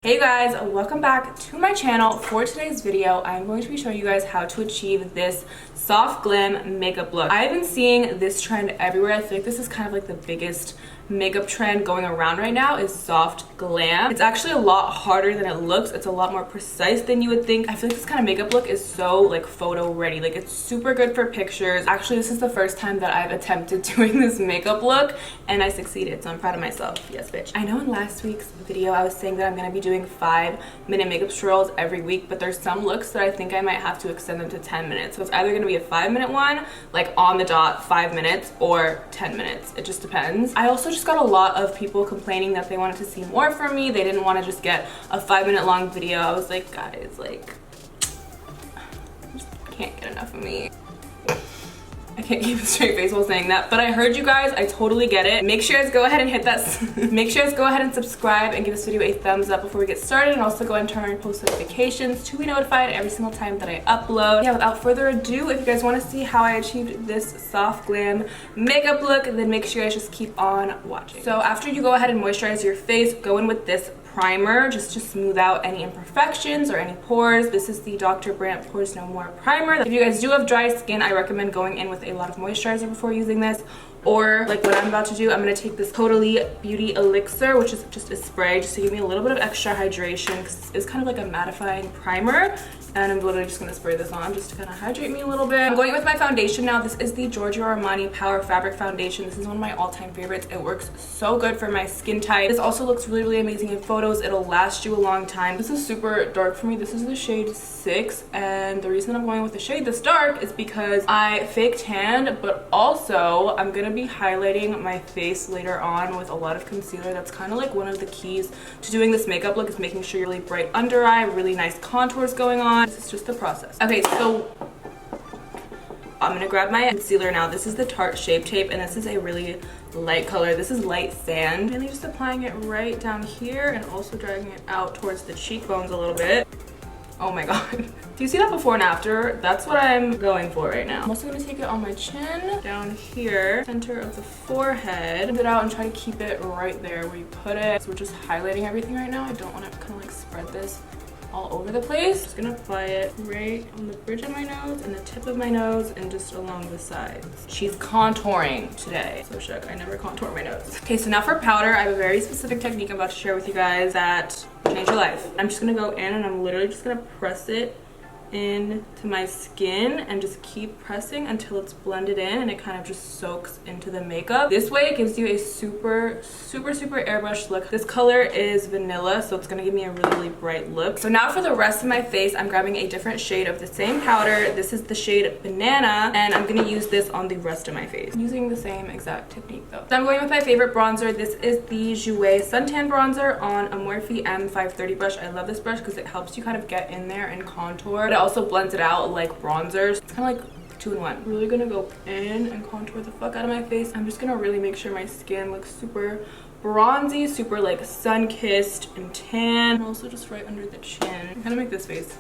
Hey guys, welcome back to my channel. For today's video, I'm going to be showing you guys how to achieve this soft glam makeup look. I've been seeing this trend everywhere. I think this is kind of like the biggest makeup trend going around right now is soft glam. It's actually a lot harder than it looks. It's a lot more precise than you would think. I feel like this kind of makeup look is so like photo ready. Like it's super good for pictures. Actually, this is the first time that I've attempted doing this makeup look and I succeeded, so I'm proud of myself. Yes, bitch. I know in last week's video I was saying that I'm gonna be doing 5-minute makeup tutorials every week, but there's some looks that I think I might have to extend them to 10 minutes. So it's either gonna be a 5-minute one, like on the dot 5 minutes, or 10 minutes. It just depends. I also just got a lot of people complaining that they wanted to see more from me. They didn't want to just get a 5-minute long video. I was like, guys, like, I just can't get enough of me. I can't keep a straight face while saying that, but I heard you guys. I totally get it. Make sure you guys go ahead and hit that. Make sure you guys go ahead and subscribe and give this video a thumbs up before we get started, and also go ahead and turn on your post notifications to be notified every single time that I upload. Yeah, without further ado, if you guys want to see how I achieved this soft glam makeup look, then make sure you guys just keep on watching. So after you go ahead and moisturize your face, go in with this primer just to smooth out any imperfections or any pores. This is the Dr. Brandt Pores No More primer. If you guys do have dry skin, I recommend going in with a lot of moisturizer before using this. Or like what I'm about to do, I'm going to take this Totally Beauty Elixir, which is just a spray just to give me a little bit of extra hydration because it's kind of like a mattifying primer. And I'm literally just going to spray this on just to kind of hydrate me a little bit. I'm going with my foundation now. This is the Giorgio Armani Power Fabric Foundation. This is one of my all-time favorites. It works so good for my skin type. This also looks really, really amazing in photos. It'll last you a long time. This is super dark for me. This is the shade 6. And the reason I'm going with the shade this dark is because I fake tanned, but also I'm going to be highlighting my face later on with a lot of concealer. That's kind of like one of the keys to doing this makeup look, is making sure you're really bright under eye, really nice contours going on. It's just the process. Okay, so I'm gonna grab my concealer now. This is the Tarte Shape Tape, and this is a really light color. This is light sand. Mainly just applying it right down here and also dragging it out towards the cheekbones a little bit. Oh my god. Do you see that before and after? That's what I'm going for right now. I'm also gonna take it on my chin, down here, center of the forehead, blend it out and try to keep it right there where you put it. So we're just highlighting everything right now. I don't want to kind of like spread this all over the place. Just gonna apply it right on the bridge of my nose and the tip of my nose and just along the sides. She's contouring today. So shook, I never contour my nose. Okay, so now for powder, I have a very specific technique I'm about to share with you guys that will change your life. I'm just gonna go in and I'm literally just gonna press it into my skin and just keep pressing until it's blended in and it kind of just soaks into the makeup. This way it gives you a super airbrushed look. This color is vanilla, so it's gonna give me a really, really bright look. So now for the rest of my face, I'm grabbing a different shade of the same powder. This is the shade Banana, and I'm gonna use this on the rest of my face. I'm using the same exact technique though. So I'm going with my favorite bronzer. This is the Jouer Suntan Bronzer on a Morphe M530 brush. I love this brush because it helps you kind of get in there and contour, but it also blends it out like bronzers. It's kind of like 2-in-1. Really gonna go in and contour the fuck out of my face. I'm just gonna really make sure my skin looks super bronzy, super like sun-kissed and tan, and also just right under the chin. I'm gonna make this face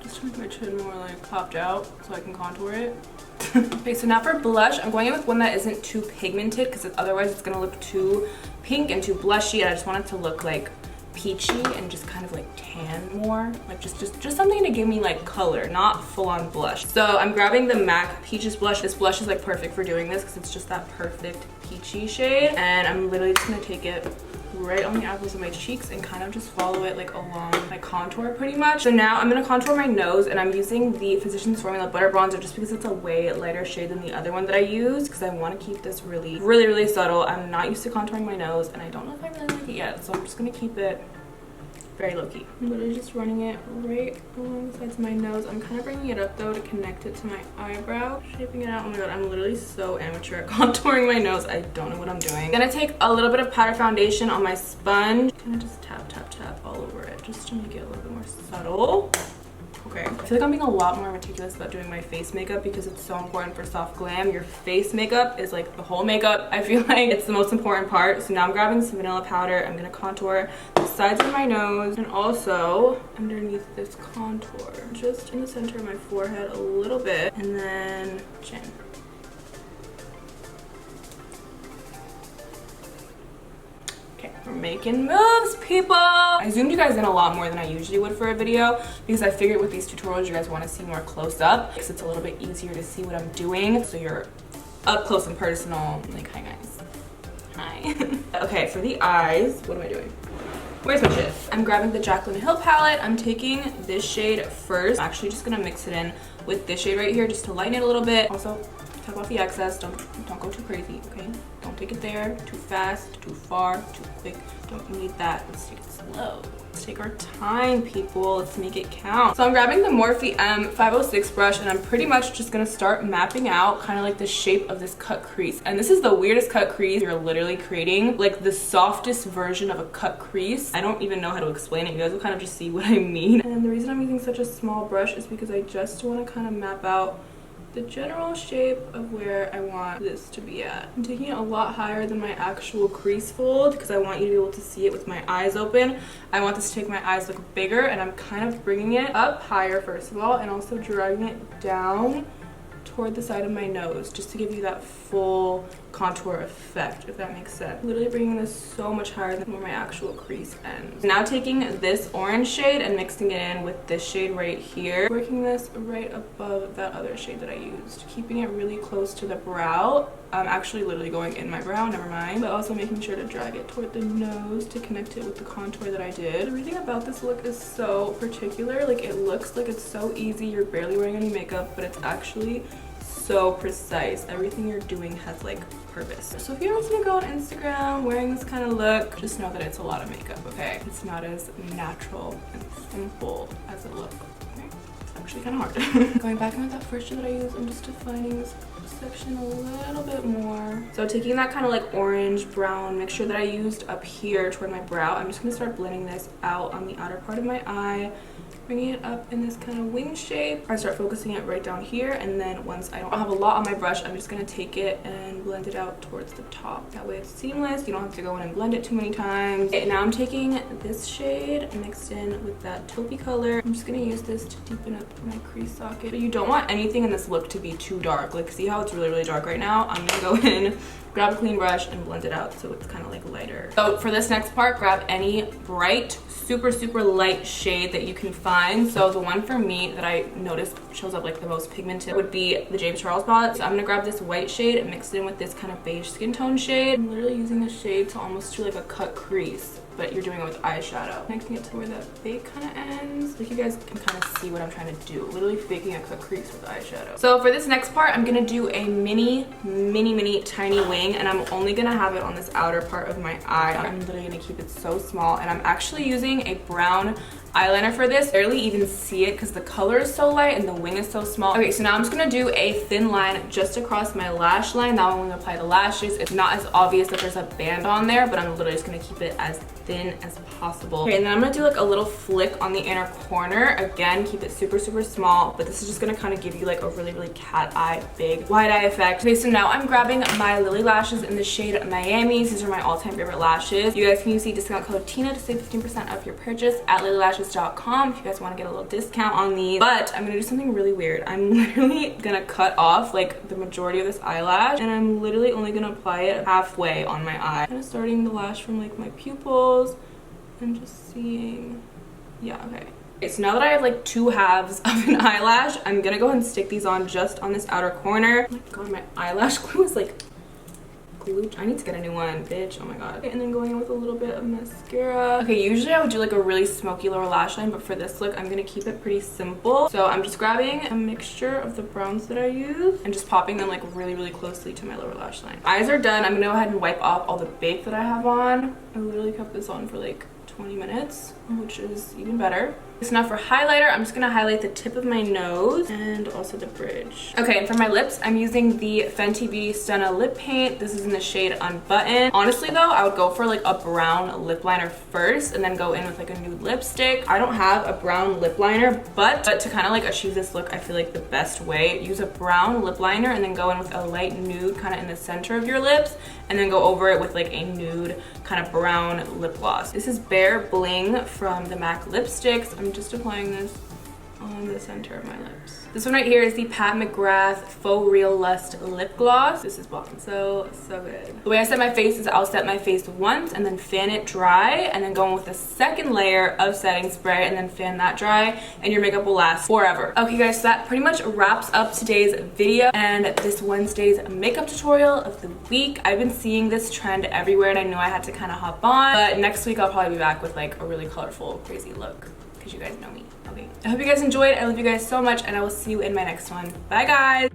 just to make my chin more like popped out so I can contour it. Okay, so now for blush, I'm going in with one that isn't too pigmented because otherwise it's gonna look too pink and too blushy, and I just want it to look like peachy and just kind of like tan more, like just something to give me like color, not full-on blush. So I'm grabbing the MAC Peaches blush. This blush is like perfect for doing this because it's just that perfect peachy shade, and I'm literally just gonna take it right on the apples of my cheeks and kind of just follow it like along my contour pretty much. So now I'm gonna contour my nose, and I'm using the Physicians Formula Butter Bronzer just because it's a way lighter shade than the other one that I use, because I want to keep this really subtle. I'm not used to contouring my nose and I don't know if I really like it yet, so I'm just gonna keep it very low-key. I'm literally just running it right along the sides of my nose. I'm kind of bringing it up though to connect it to my eyebrow, shaping it out. Oh my god, I'm literally so amateur at contouring my nose. I don't know what I'm doing. I'm gonna take a little bit of powder foundation on my sponge, kind of just tap all over it just to make it a little bit more subtle. Okay, I feel like I'm being a lot more meticulous about doing my face makeup because it's so important for soft glam. Your face makeup is like the whole makeup. I feel like it's the most important part. So now I'm grabbing some vanilla powder. I'm gonna contour the sides of my nose and also underneath this contour, just in the center of my forehead a little bit, and then chin. Okay, We're making moves, people. I zoomed you guys in a lot more than I usually would for a video because I figured with these tutorials you guys want to see more close up because it's a little bit easier to see what I'm doing, so you're up close and personal. Like, hi guys. Hi. Okay, for the eyes, what am I doing? Where's my shit? I'm grabbing the Jaclyn Hill palette. I'm taking this shade first. I'm actually just gonna mix it in with this shade right here just to lighten it a little bit. Also, tap off the excess. Don't go too crazy, okay? Don't take it there too fast, too far, too quick. Don't need that. Let's take it slow. Let's take our time, people. Let's make it count. So I'm grabbing the Morphe M506 brush and I'm pretty much just gonna start mapping out kind of like the shape of this cut crease. And this is the weirdest cut crease. You're literally creating like the softest version of a cut crease. I don't even know how to explain it. You guys will kind of just see what I mean. And the reason I'm using such a small brush is because I just want to kind of map out the general shape of where I want this to be at. I'm taking it a lot higher than my actual crease fold because I want you to be able to see it with my eyes open. I want this to make my eyes look bigger, and I'm kind of bringing it up higher first of all and also dragging it down toward the side of my nose just to give you that full contour effect, if that makes sense. Literally bringing this so much higher than where my actual crease ends. Now taking this orange shade and mixing it in with this shade right here, working this right above that other shade that I used, keeping it really close to the brow. I'm actually literally going in my brow, never mind, but also making sure to drag it toward the nose to connect it with the contour that I did. Everything about this look is so particular. Like, it looks like it's so easy, you're barely wearing any makeup, but it's actually so precise. Everything you're doing has like purpose. So if you're ever gonna go on Instagram wearing this kind of look, just know that it's a lot of makeup, okay? It's not as natural and simple as it looks. Okay? It's actually kind of hard. Going back in with that first shade that I used, I'm just defining this section a little bit more. So taking that kind of like orange brown mixture that I used up here toward my brow, I'm just gonna start blending this out on the outer part of my eye, bringing it up in this kind of wing shape. I start focusing it right down here, and then once I don't have a lot on my brush, I'm just gonna take it and blend it out towards the top. That way it's seamless. You don't have to go in and blend it too many times. Okay, now I'm taking this shade mixed in with that taupey color. I'm just gonna use this to deepen up my crease socket. But you don't want anything in this look to be too dark. Like, see how it's really dark right now? I'm gonna go in, grab a clean brush and blend it out so it's kind of like lighter. So for this next part, grab any bright, super light shade that you can find. So the one for me that I noticed shows up like the most pigmented would be the James Charles palette. So I'm gonna grab this white shade and mix it in with this kind of beige skin tone shade. I'm literally using this shade to almost do like a cut crease, but you're doing it with eyeshadow. Connecting it to where that fake kind of ends. Like, you guys can kind of see what I'm trying to do. Literally faking a cut crease with eyeshadow. So for this next part, I'm gonna do a mini tiny wing, and I'm only gonna have it on this outer part of my eye. I'm literally gonna keep it so small, and I'm actually using a brown eyeliner for this. Barely even see it because the color is so light and the wing is so small. Okay, so now I'm just gonna do a thin line just across my lash line. Now I'm gonna apply the lashes. It's not as obvious that there's a band on there, but I'm literally just gonna keep it as thin as possible. Okay, and then I'm gonna do like a little flick on the inner corner. Again, keep it super small, but this is just gonna kind of give you like a really cat eye, big wide eye effect. Okay, so now I'm grabbing my LILLY lashes in the shade Miami. These are my all-time favorite lashes. You guys can use the discount code TINA to save 15% off your purchase at LILLYlashes.com if you guys want to get a little discount on these. But I'm gonna do something really weird. I'm literally gonna cut off like the majority of this eyelash, and I'm literally only gonna apply it halfway on my eye. Kind of starting the lash from like my pupils and just seeing, yeah, okay. Okay, so now that I have like two halves of an eyelash, I'm gonna go ahead and stick these on just on this outer corner. Oh my god, my eyelash glue is like glued. I need to get a new one, bitch. Oh my god. Okay, and then going in with a little bit of mascara. Okay, usually I would do like a really smoky lower lash line, but for this look, I'm gonna keep it pretty simple. So I'm just grabbing a mixture of the browns that I use and just popping them like really closely to my lower lash line. Eyes are done. I'm gonna go ahead and wipe off all the bake that I have on. I literally kept this on for like 20 minutes, which is even better. So now for highlighter, I'm just gonna highlight the tip of my nose and also the bridge. Okay, and for my lips, I'm using the Fenty Beauty Stunna lip paint. This is in the shade Unbutton. Honestly though, I would go for like a brown lip liner first and then go in with like a nude lipstick. I don't have a brown lip liner, but to kind of like achieve this look, I feel like the best way, use a brown lip liner and then go in with a light nude kind of in the center of your lips, and then go over it with like a nude kind of brown lip gloss. This is Bare Bling from the MAC lipsticks. I'm just applying this on the center of my lips. This one right here is the Pat McGrath Faux Real Lust Lip Gloss. This is bomb. So good. The way I set my face is I'll set my face once and then fan it dry, and then go in with a second layer of setting spray and then fan that dry, and your makeup will last forever. Okay guys, so that pretty much wraps up today's video and this Wednesday's makeup tutorial of the week. I've been seeing this trend everywhere and I knew I had to kind of hop on, but next week I'll probably be back with like a really colorful, crazy look, because you guys know me. Okay, I hope you guys enjoyed. I love you guys so much, and I will see you in my next one. Bye guys.